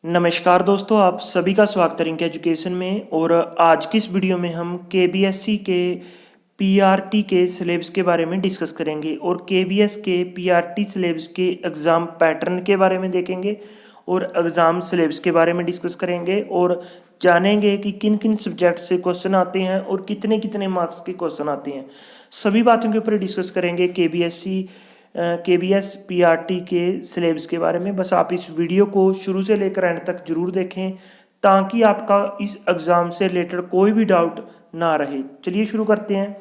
नमस्कार दोस्तों, आप सभी का स्वागत है रिंक एजुकेशन में। और आज की इस वीडियो में हम केबीएससी के पीआरटी के सिलेबस के बारे में डिस्कस करेंगे और केबीएस के पीआरटी सिलेबस के एग्ज़ाम पैटर्न के बारे में देखेंगे और एग्ज़ाम सिलेबस के बारे में डिस्कस करेंगे और जानेंगे कि किन किन सब्जेक्ट से क्वेश्चन आते हैं और कितने कितने मार्क्स के क्वेश्चन आते हैं। सभी बातों के ऊपर डिस्कस करेंगे केबीएस पीआरटी के सिलेबस के बारे में। बस आप इस वीडियो को शुरू से लेकर एंड तक जरूर देखें ताकि आपका इस एग्ज़ाम से रिलेटेड कोई भी डाउट ना रहे। चलिए शुरू करते हैं।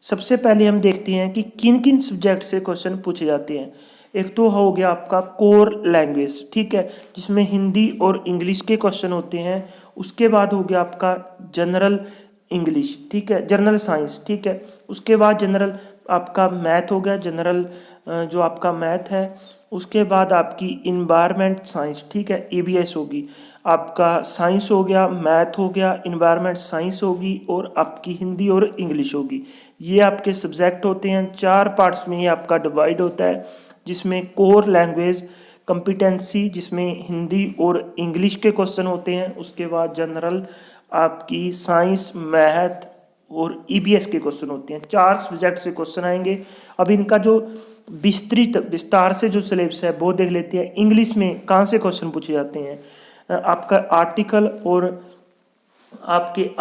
सबसे पहले हम देखते हैं कि किन किन सब्जेक्ट से क्वेश्चन पूछे जाते हैं। एक तो हो गया आपका कोर लैंग्वेज, ठीक है, जिसमें हिंदी और इंग्लिश के क्वेश्चन होते हैं। उसके बाद हो गया आपका जनरल इंग्लिश, ठीक है, जनरल साइंस, ठीक है। उसके बाद जनरल आपका मैथ हो गया, जनरल जो आपका मैथ है। उसके बाद आपकी इन्वायरमेंट साइंस, ठीक है, ईवीएस होगी। आपका साइंस हो गया, मैथ हो गया, इन्वायरमेंट साइंस होगी और आपकी हिंदी और इंग्लिश होगी। ये आपके सब्जेक्ट होते हैं। 4 पार्ट्स में ये आपका डिवाइड होता है, जिसमें कोर लैंग्वेज कॉम्पिटेंसी, जिसमें हिंदी और इंग्लिश के क्वेश्चन होते हैं। उसके बाद जनरल आपकी साइंस, मैथ और ईबीएस के क्वेश्चन होते हैं। 4 सब्जेक्ट से क्वेश्चन आएंगे। अब इनका जो विस्तार से जो सिलेबस है वो देख लेते हैं। इंग्लिश में कहाँ से क्वेश्चन पूछे जाते हैं। आपका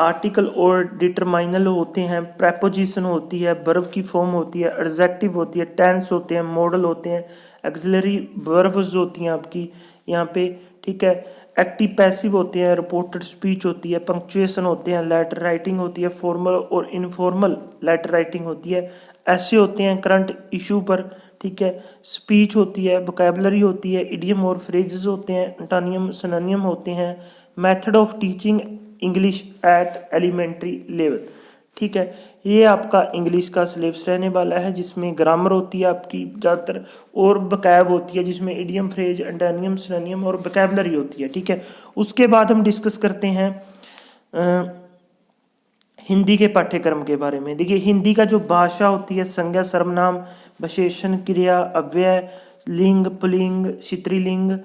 आर्टिकल और डिटरमाइनल होते हैं, प्रेपोजिशन होती है, वर्ब की फॉर्म होती है, एडजेक्टिव होती है, टेंस होते हैं, मॉडल होते हैं, एक्सिलरी वर्ब्स होती हैं आपकी यहाँ पे, ठीक है, एक्टिव पैसिव होते हैं, रिपोर्टेड स्पीच होती है, पंक्चुएशन होते हैं, लेटर राइटिंग होती है, फॉर्मल और इनफॉर्मल लेटर राइटिंग होती है, ऐसे होते हैं करंट इशू पर, ठीक है, स्पीच होती है, वोकैबुलरी होती है, इडियम और फ्रेजेस होते हैं, एंटोनियम सिनोनियम होते हैं, method of teaching English at elementary level, ठीक है। ये आपका इंग्लिश का सिलेबस रहने वाला है, जिसमें ग्रामर होती है आपकी ज़्यादातर और वोकैब होती है, जिसमें इडियम, फ्रेज, एंटोनियम, सिनोनियम और वोकैबुलरी होती है, ठीक है। उसके बाद हम डिस्कस करते हैं हिंदी के पाठ्यक्रम के बारे में। देखिए, हिंदी का जो भाषा होती है, संज्ञा, सर्वनाम, विशेषण, क्रिया, अव्यय, लिंग, पुल्लिंग, स्त्रीलिंग,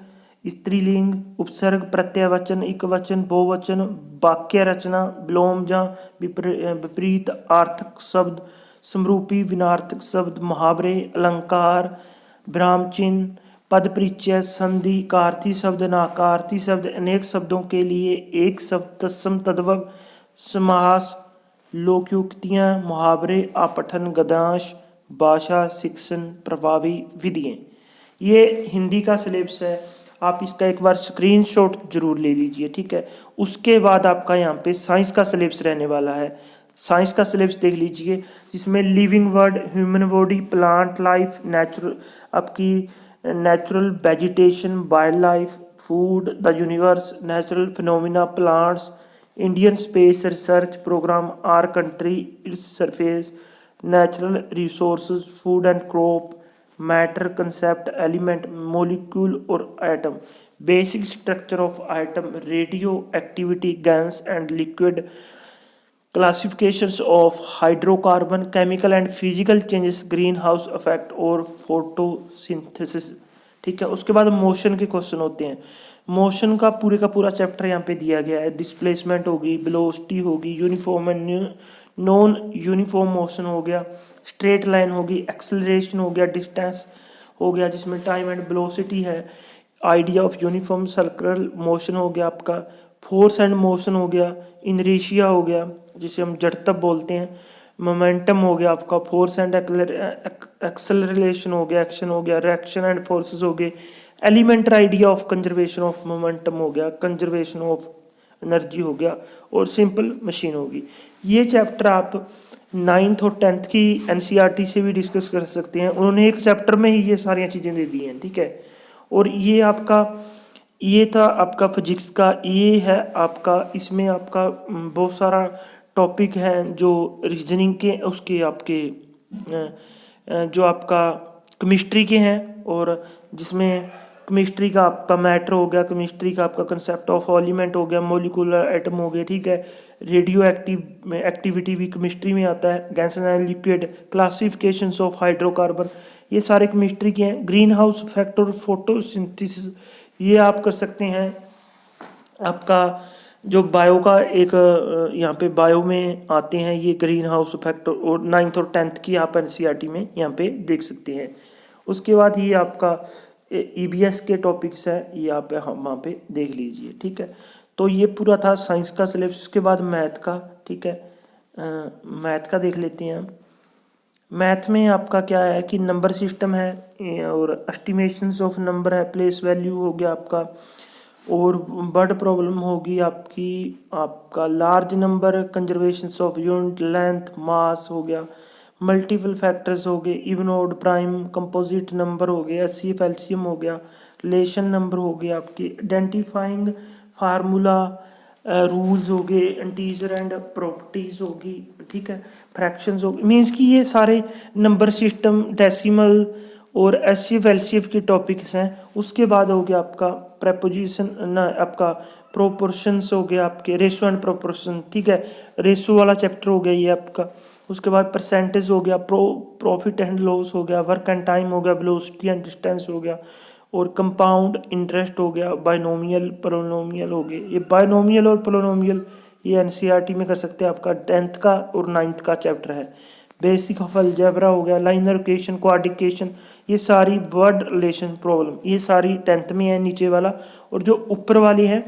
स्त्रीलिंग, उपसर्ग, प्रत्ययवचन, एकवचन, बहुवचन, वाक्य रचना, विलोम या विपरीत अर्थक शब्द, समरूपी विनार्थक शब्द, मुहावरे, अलंकार, विराम चिन्ह, पद परिचय, संधि, कारथी शब्द, नाकारथी शब्द, अनेक शब्दों के लिए एक शब्द, तत्सम, तद्भव, समास, लोकयुक्तियाँ, मुहावरे, आपठन, गद्यांश, भाषा, शिक्षण, प्रभावी विधियाँ। ये हिंदी का सिलेबस है। आप इसका एक बार स्क्रीनशॉट जरूर ले लीजिए, ठीक है। उसके बाद आपका यहाँ पे साइंस का सिलेबस रहने वाला है। साइंस का सिलेबस देख लीजिए, जिसमें living world, human body, plant life, natural vegetation, wildlife, food, the universe, natural phenomena, plants, Indian space research programme, our country, its surface, natural resources, food and crop, matter, concept, element, molecule और atom, basic structure of item, radioactivity, gas and liquid, classifications of hydrocarbon, chemical and physical changes, green house effect और photosynthesis, ठीक है। उसके बाद motion के question होते हैं। Motion का पूरा चैप्टर यहाँ पे दिया गया है। डिस्प्लेसमेंट होगी, वेलोसिटी होगी, uniform and non uniform motion हो गया, स्ट्रेट लाइन होगी, एक्सेलरेशन हो गया, डिस्टेंस हो गया जिसमें टाइम एंड वेलोसिटी है, idea of uniform circular motion हो गया आपका, फोर्स एंड मोशन हो गया, इनर्शिया हो गया जिसे हम जड़त्व बोलते हैं, मोमेंटम हो गया आपका, फोर्स एंड एक्सेलरेशन हो गया, एक्शन हो गया, रिएक्शन एंड फोर्सेस हो गए, elementary idea of conservation of momentum हो गया, कंजर्वेशन ऑफ एनर्जी हो गया और सिंपल मशीन होगी। ये चैप्टर आप 9th और 10th की एनसीईआरटी से भी डिस्कस कर सकते हैं। उन्होंने एक चैप्टर में ही ये सारी चीज़ें दे दी हैं, ठीक है। और ये था आपका फिजिक्स का, ये है आपका, इसमें आपका बहुत सारा टॉपिक है जो रीजनिंग के, उसके आपके जो आपका केमिस्ट्री के हैं, और जिसमें केमिस्ट्री का आपका मैटर हो गया, केमिस्ट्री का आपका कंसेप्ट ऑफ एलिमेंट हो गया, मोलिकुलर एटम हो गया, ठीक है। रेडियो एक्टिविटी भी केमिस्ट्री में आता है, gas and liquid, classifications of hydrocarbon, ये सारे केमिस्ट्री के हैं। ग्रीन हाउस इफेक्ट और फोटोसिंथेसिस ये आप कर सकते हैं आपका जो बायो का एक यहाँ पे बायो में आते हैं ये ग्रीन हाउस इफेक्ट, और 9th और 10th की आप एनसीईआरटी में यहाँ पे देख सकते हैं। उसके बाद ये आपका ईबीएस के टॉपिक्स है, ये आप वहाँ पे देख लीजिए, ठीक है। तो ये पूरा था साइंस का सिलेबस। उसके बाद मैथ का, ठीक है, मैथ का देख लेते हैं हम। मैथ में आपका क्या है कि नंबर सिस्टम है और एस्टिमेशंस ऑफ नंबर है, प्लेस वैल्यू हो गया आपका, और वर्ड प्रॉब्लम होगी आपकी, आपका large number, conservation of unit, length, mass हो गया, मल्टीपल फैक्टर्स हो गए, even odd prime, composite number हो गया, एचसीएफ एलसीएम हो गया, रिलेशन नंबर हो गया आपकी, आइडेंटिफाइंग फार्मूला, रूल्स हो गए, इंटीजर एंड प्रॉपर्टीज होगी, ठीक है, फ्रैक्शंस हो, मीन्स कि ये सारे नंबर सिस्टम, डेसिमल और एचसीएफ एलसीएफ के टॉपिक्स हैं। उसके बाद हो गया आपका प्रेपोजिशन ना, आपका प्रोपोर्शंस हो गया, आपके रेशो एंड प्रोपोर्शन, ठीक है, रेशो वाला चैप्टर हो गया ये आपका। उसके बाद परसेंटेज हो गया, प्रॉफिट एंड लॉस हो गया, वर्क एंड टाइम हो गया, वेलोसिटी एंड डिस्टेंस हो गया, और कंपाउंड इंटरेस्ट हो गया, बायनोमियल पोलिनोमियल हो गए। ये बायनोमियल और पोलिनोमियल ये एनसीईआरटी में कर सकते हैं, आपका 10th का और 9th का चैप्टर है। बेसिक ऑफ अलजेब्रा हो गया, लाइनर इक्वेशन, क्वाड्रिकेशन, ये सारी वर्ड रिलेशन प्रॉब्लम, ये सारी 10th में है नीचे वाला। और जो ऊपर वाली है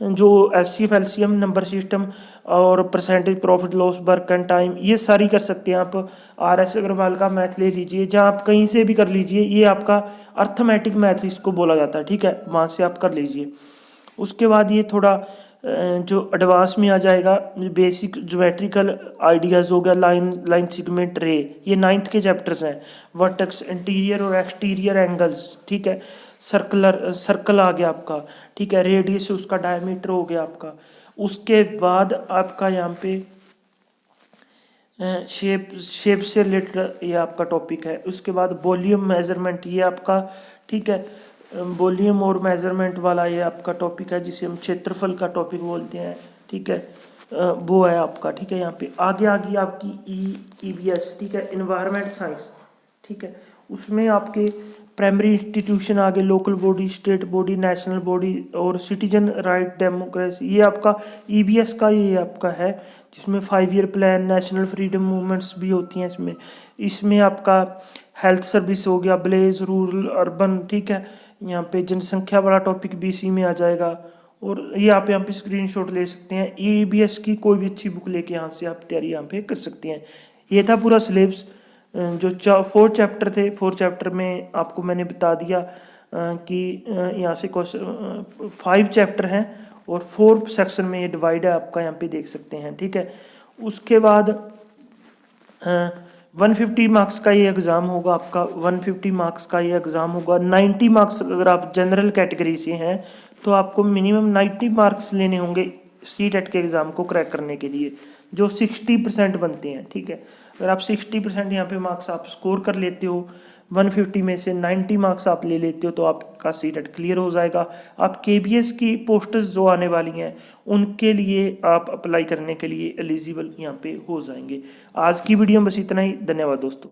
जो एचसीएफ एलसीएम, नंबर सिस्टम और percentage, profit loss, work and time, ये सारी कर सकते हैं आप। आरएस अग्रवाल का मैथ ले लीजिए, जहाँ आप कहीं से भी कर लीजिए, ये आपका अर्थमेटिक मैथ इसको बोला जाता है, ठीक है, वहाँ से आप कर लीजिए। उसके बाद ये थोड़ा जो एडवांस में आ जाएगा, बेसिक ज्योमेट्रिकल आइडियाज़ हो गया, लाइन सेगमेंट रे, ये 9th के चैप्टर्स हैं। वर्टेक्स, इंटीरियर और एक्सटीरियर एंगल्स, ठीक है, सर्कल आ गया आपका, ठीक है, रेडियस उसका डायमीटर हो गया आपका। उसके बाद आपका यहाँ पे शेप से रिलेटेड ये आपका टॉपिक है। उसके बाद वॉल्यूम मेजरमेंट, ये आपका, ठीक है, वॉल्यूम और मेजरमेंट वाला ये आपका टॉपिक है, जिसे हम क्षेत्रफल का टॉपिक बोलते हैं, ठीक है, वो है आपका, ठीक है। यहाँ पे आगे आपकी ईवीएस, ठीक है, इन्वायरमेंट साइंस, ठीक है, उसमें आपके प्राइमरी इंस्टीट्यूशन आगे, local body, state body, national body और सिटीजन राइट, डेमोक्रेसी, ये आपका ईवीएस का ये आपका है, जिसमें 5 year plan, national freedom movements भी होती हैं इसमें। इसमें आपका हेल्थ सर्विस हो गया, विलेज, रूरल, अर्बन, ठीक है, यहाँ पे जनसंख्या वाला टॉपिक भी इसी में आ जाएगा। और ये आप यहाँ पे स्क्रीनशॉट ले सकते हैं, ईवीएस की कोई भी अच्छी बुक लेके यहाँ से आप तैयारी यहाँ पे कर सकते हैं। ये था पूरा सिलेबस। जो 4 चैप्टर थे, 4 चैप्टर में आपको मैंने बता दिया कि यहाँ से 5 चैप्टर हैं और 4 सेक्शन में ये डिवाइड है, आपका यहाँ पे देख सकते हैं, ठीक है। उसके बाद 150 मार्क्स का ये एग्ज़ाम होगा आपका, 150 मार्क्स का ये एग्ज़ाम होगा। 90 मार्क्स अगर आप जनरल कैटेगरी से हैं तो आपको मिनिमम 90 मार्क्स लेने होंगे सीटेट के एग्ज़ाम को क्रैक करने के लिए, जो 60% बनते हैं, ठीक है। अगर आप 60% यहाँ पे मार्क्स आप स्कोर कर लेते हो, 150 में से 90 मार्क्स आप ले लेते हो, तो आपका सीटेट क्लियर हो जाएगा। आप केबीएस की पोस्ट्स जो आने वाली हैं उनके लिए आप अप्लाई करने के लिए एलिजिबल यहाँ पे हो जाएंगे। आज की वीडियो में बस इतना ही, धन्यवाद दोस्तों।